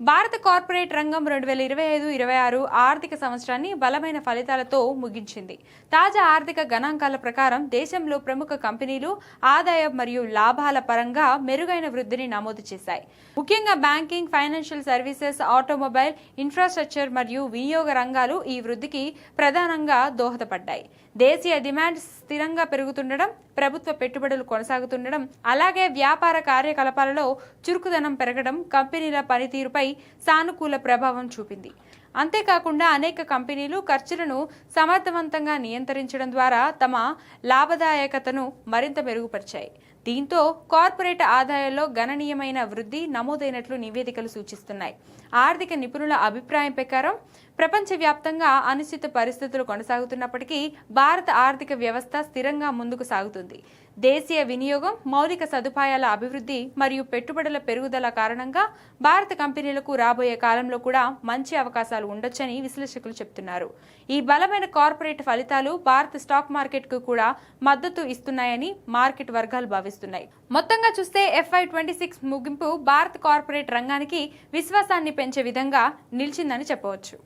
భారత కార్పొరేట్ రంగం 2025-26 ఆర్థిక సంవత్సరాన్ని బలమైన ఫలితాలతో ముగించింది. తాజా ఆర్థిక గణాంకాల ప్రకారం దేశంలో ప్రముఖ కంపెనీలు ఆదాయం మరియు లాభాల పరంగా మెరుగైన వృద్ధిని నమోదు చేశాయి. ముఖ్యంగా banking, financial services, automobile, infrastructure మరియు వినియోగ రంగాలు ఈ వృద్ధికి ప్రధానంగా దోహదపడ్డాయి. దేశీయ డిమాండ్ స్థిరంగా పెరుగుతుండడం, ప్రభుత్వ పెట్టుబడులు కొనసాగుతుండడం, అలాగే వ్యాపార కార్యకలాపాలలో చురుకుదనం పెరగడం కంపెనీల పనితీరుపై సానుకూల ప్రభావం చూపింది. అంతేకాకుండా అనేక కంపెనీలు ఖర్చులను సమర్థవంతంగా నియంత్రించడం ద్వారా తమ లాభదాయకతను మరింత మెరుగుపరిచాయి. దీంతో కార్పొరేట్ ఆదాయాల్లో గణనీయమైన వృద్ధి నమోదైనట్లు నివేదికలు సూచిస్తున్నాయి. ఆర్థిక నిపుణుల అభిప్రాయం ప్రకారం ప్రపంచవ్యాప్తంగా అనిశ్చిత పరిస్థితులు కొనసాగుతున్నప్పటికీ భారత ఆర్థిక వ్యవస్థ స్థిరంగా ముందుకు సాగుతుంది. దేశీయ వినియోగం, మౌలిక సదుపాయాల అభివృద్ధి మరియు పెట్టుబడుల పెరుగుదల కారణంగా భారత కంపెనీలకు రాబోయే కాలంలో కూడా మంచి అవకాశాలు ఉండొచ్చని విశ్లేషకులు చెబుతున్నారు. ఈ బలమైన కార్పొరేట్ ఫలితాలు భారత స్టాక్ మార్కెట్కు కూడా మద్దతు ఇస్తున్నాయని మార్కెట్ వర్గాలు భావిస్తున్నాయి. మొత్తంగా చూస్తే FY26 ముగింపు భారత కార్పొరేట్ రంగానికి విశ్వాసాన్ని పెంచే విధంగా నిలిచిందని చెప్పవచ్చు.